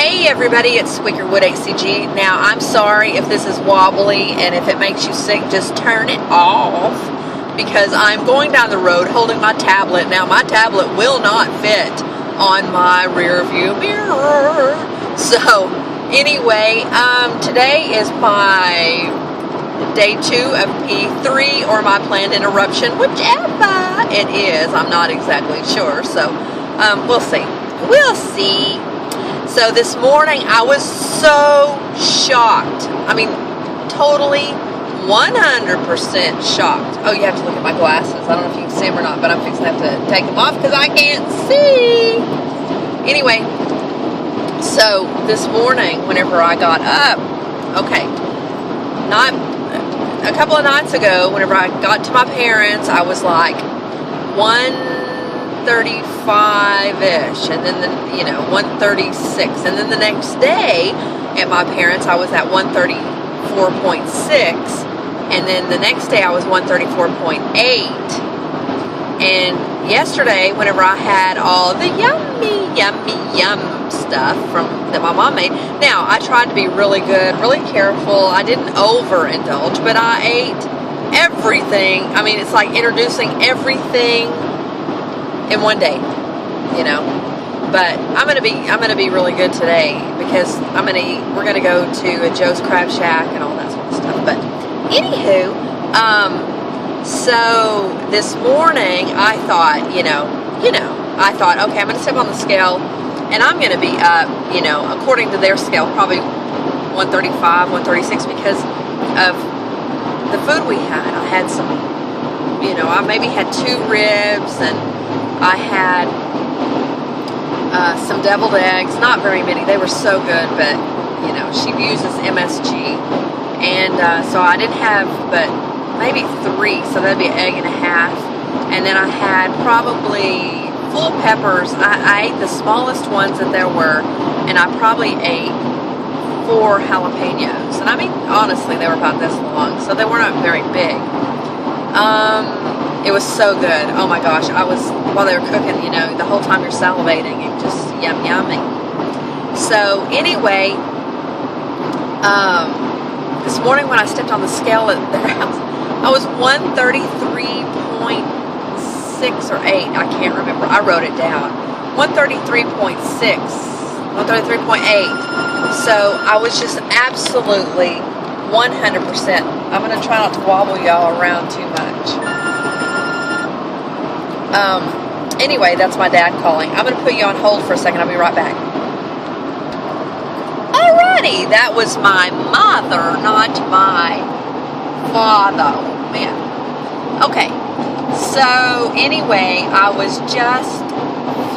Hey everybody, it's Squeakerwood ACG. Now, I'm sorry if this is wobbly and if it makes you sick, just turn it off because I'm going down the road holding my tablet. Now, my tablet will not fit on my rear view mirror. So, anyway, today is my day 2 of P3 or my planned interruption, whichever it is. I'm not exactly sure, so we'll see. We'll see. So this morning I was so shocked. I mean, totally 100% shocked. Oh, you have to look at my glasses. I don't know if you can see them or not, but I'm fixing to have to take them off because I can't see. Anyway, so this morning whenever I got up, okay, not a couple of nights ago, whenever I got to my parents, I was like 135-ish, and then 136, and then the next day at my parents I was at 134.6, and then the next day I was 134.8, and yesterday whenever I had all the yummy stuff that my mom made. Now, I tried to be really good, really careful. I didn't overindulge, but I ate everything. I mean, it's like introducing everything in one day, you know. But I'm gonna be really good today because we're gonna go to a Joe's Crab Shack and all that sort of stuff. But anywho, so this morning I thought, I thought, okay, I'm gonna step on the scale and I'm gonna be up, according to their scale, probably 135, 136 because of the food we had. I had some, I maybe had 2 ribs and I had some deviled eggs, not very many. They were so good, but, she uses MSG. And so I didn't have but maybe 3, so that'd be an egg and a half. And then I had probably full peppers. I ate the smallest ones that there were, and I probably ate 4 jalapenos. And I mean, honestly, they were about this long, so they were not very big. It was so good. Oh my gosh, while they were cooking, the whole time you're salivating and just yummy. So anyway, this morning when I stepped on the scale at their house, I was 133.6 or 8. I can't remember. I wrote it down. 133.6, 133.8. So I was just absolutely 100%. I'm going to try not to wobble y'all around too much. Anyway, that's my dad calling. I'm going to put you on hold for a second. I'll be right back. Alrighty, that was my mother, not my father. Oh, man. Okay, so anyway, I was just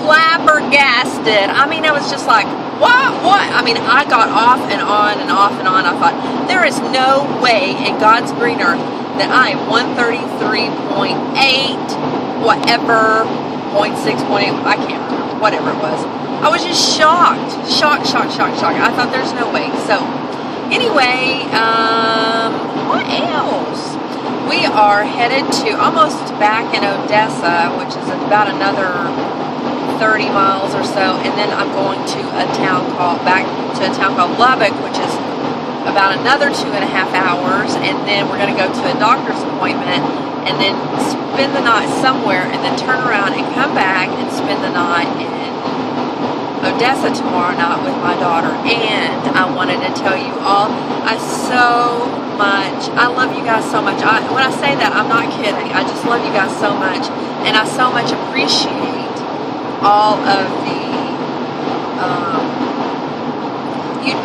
flabbergasted. I mean, I was just like, what? I mean, I got off and on and off and on. I thought, there is no way in God's green earth that I am 133.8, whatever, 0.6, 0.8, I can't remember, whatever it was. I was just shocked. I thought there's no way. So, anyway, what else? We are headed to almost back in Odessa, which is about another 30 miles or so, and then I'm going to a town called Lubbock, which is about another 2.5 hours, and then we're going to go to a doctor's appointment, and then spend the night somewhere, and then turn around and come back and spend the night in Odessa tomorrow night with my daughter. And I wanted to tell you all, I love you guys so much. When I say that, I'm not kidding. I just love you guys so much, and I so much appreciate all of the,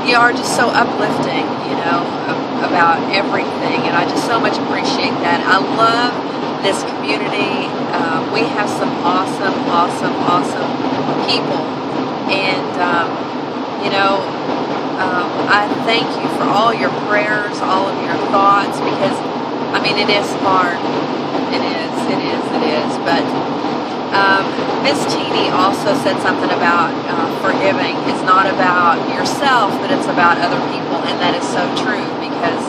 you are just so uplifting, about everything, and I just so much appreciate that. I love this community. We have some awesome people, and, I thank you for all your prayers, all of your thoughts, because, I mean, it is hard. It is, but Miss Teeny also said something about forgiving. It's not about yourself, but it's about other people, and that is so true because,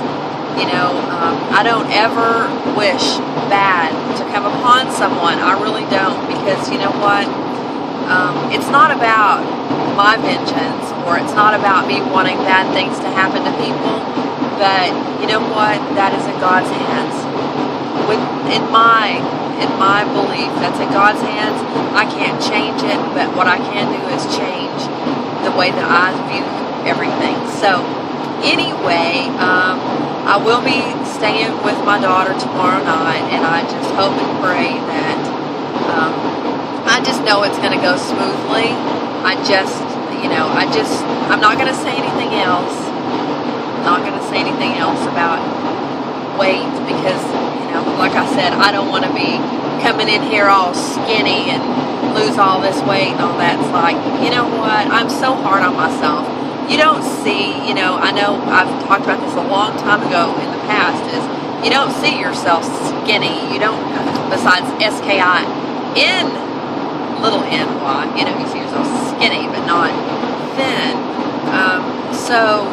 I don't ever wish bad to come upon someone. I really don't, because you know what? It's not about my vengeance for. It's not about me wanting bad things to happen to people, but you know what? That is in God's hands. In my belief, that's in God's hands. I can't change it, but what I can do is change the way that I view everything. So anyway, I will be staying with my daughter tomorrow night, and I just hope and pray that I just know it's going to go smoothly. I'm not going to say anything else. I'm not going to say anything else about weight because, like I said, I don't want to be coming in here all skinny and lose all this weight and all that. It's like, you know what? I'm so hard on myself. You don't see, I know I've talked about this a long time ago in the past, is you don't see yourself skinny. You don't, besides S-K-I-N, little n-y, you see yourself skinny, but not thin. So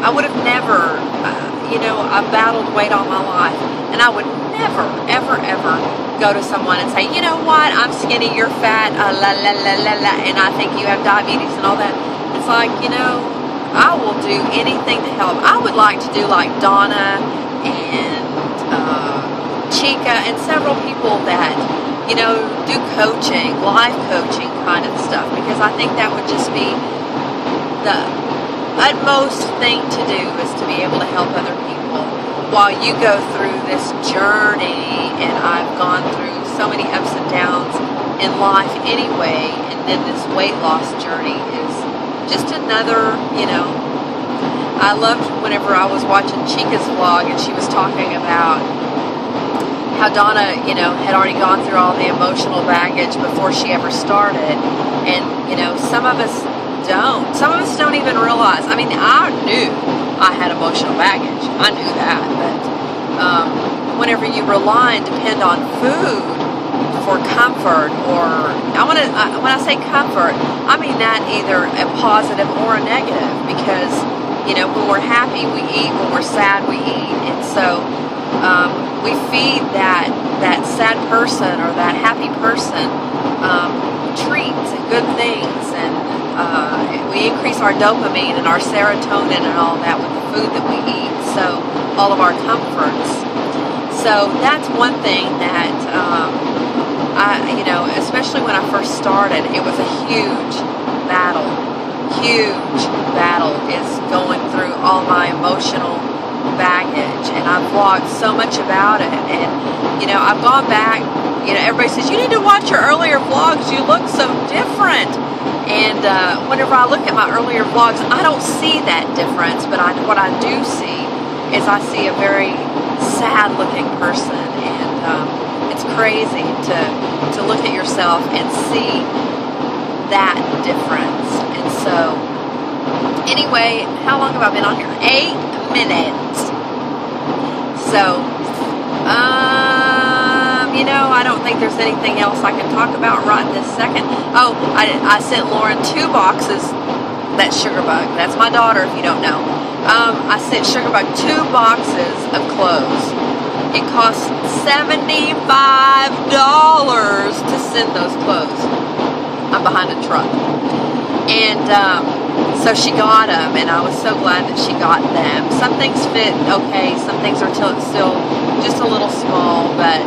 I would have never, I've battled weight all my life, and I would never, ever, ever go to someone and say, you know what, I'm skinny, you're fat, la, la, la, la, la, and I think you have diabetes and all that. It's like, I will do anything to help. I would like to do like Donna and Chica and several people that, do coaching, life coaching kind of stuff, because I think that would just be the utmost thing to do, is to be able to help other people while you go through this journey. And I've gone through so many ups and downs in life anyway, and then this weight loss journey is just another, I loved whenever I was watching Chica's vlog and she was talking about how Donna, had already gone through all the emotional baggage before she ever started. And, some of us don't. Some of us don't even realize. I mean, I knew I had emotional baggage. I knew that. But whenever you rely and depend on food for comfort, or when I say comfort, I mean that either a positive or a negative, because when we're happy we eat, when we're sad we eat, and so we feed that sad person or that happy person treats and good things, and we increase our dopamine and our serotonin and all that with the food that we eat, so all of our comforts. So that's one thing that especially when I first started, it was a huge battle is going through all my emotional baggage, and I've vlogged so much about it, and I've gone back, everybody says you need to watch your earlier vlogs, you look so different, and whenever I look at my earlier vlogs, I don't see that difference, but what I do see is I see a very sad looking person, and it's crazy to look at yourself and see that difference. And so anyway, how long have I been on here? 8 minutes. So I don't think there's anything else I can talk about right this second. Oh, I sent Lauren 2 boxes. That's Sugarbug. That's my daughter, if you don't know. I sent Sugarbug 2 boxes of clothes. It cost $75 to send those clothes. I'm behind a truck. And so she got them, and I was so glad that she got them. Some things fit okay, some things are still just a little small, but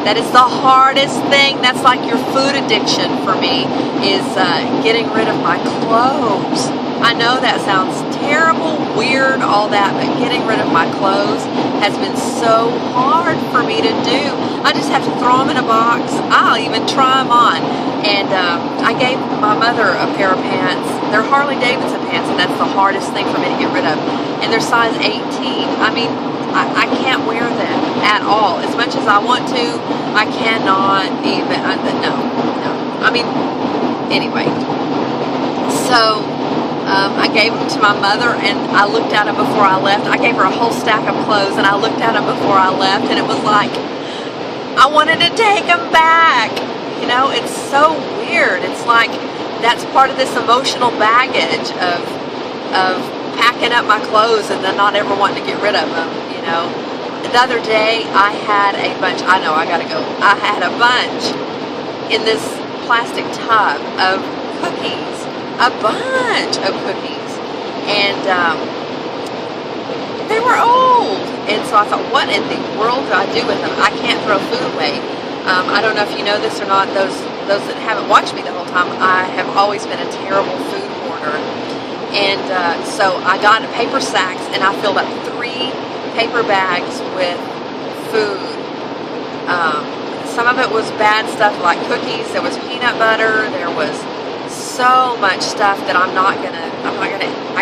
that is the hardest thing. That's like your food addiction for me, is getting rid of my clothes. I know that sounds terrible, weird, all that, but getting rid of my clothes has been so hard for me to do. I just have to throw them in a box. I'll even try them on. And I gave my mother a pair of pants. They're Harley Davidson pants, and that's the hardest thing for me to get rid of. And they're size 18. I mean, I can't wear them at all. As much as I want to, I cannot even, no. I mean, anyway. So I gave them to my mother, and I looked at them before I left. I gave her a whole stack of clothes, and I looked at them before I left, and it was like, I wanted to take them back. It's so weird. It's like, that's part of this emotional baggage of packing up my clothes and then not ever wanting to get rid of them, The other day, I had a bunch, I know, I gotta go. I had a bunch in this plastic tub of cookies, a bunch of cookies, and they were old. And so I thought, what in the world do I do with them? I can't throw food away. I don't know if you know this or not. Those that haven't watched me the whole time, I have always been a terrible food hoarder. And so I got paper sacks, and I filled up 3 paper bags with food. Some of it was bad stuff like cookies. There was peanut butter. There was so much stuff that I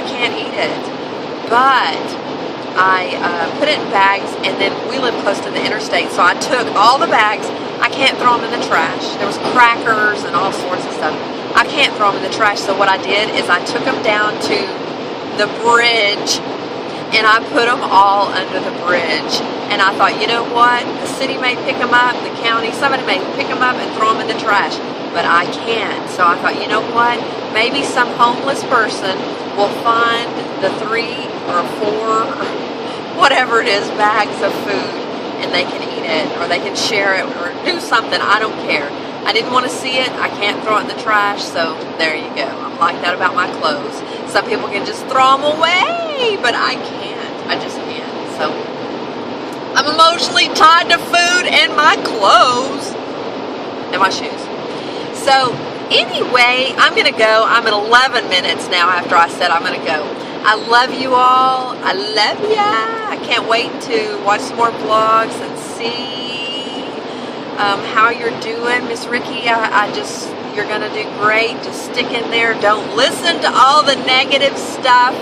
can't eat it. But I put it in bags, and then we live close to the interstate, so I took all the bags. I can't throw them in the trash. There was crackers and all sorts of stuff. I can't throw them in the trash, so what I did is I took them down to the bridge, and I put them all under the bridge. And I thought, you know what? The city may pick them up, the county, somebody may pick them up and throw them in the trash, but I can't. So I thought, you know what? Maybe some homeless person will find the 3 or 4, whatever it is, bags of food, and they can eat it, or they can share it, or do something. I don't care. I didn't want to see it. I can't throw it in the trash, so there you go. I'm like that about my clothes. Some people can just throw them away, but I can't. I just can't. So I'm emotionally tied to food and my clothes and my shoes. So anyway, I'm going to go. I'm at 11 minutes now after I said I'm going to go. I love you all. I love ya. I can't wait to watch some more vlogs and see how you're doing. Miss Ricky, you're going to do great. Just stick in there. Don't listen to all the negative stuff.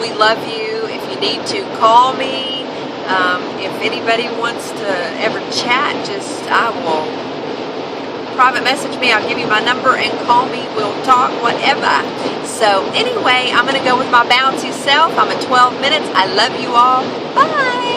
We love you. If you need to, call me. If anybody wants to ever chat, I will private message me. I'll give you my number and call me. We'll talk, whatever. So anyway, I'm going to go with my bouncy self. I'm at 12 minutes. I love you all. Bye.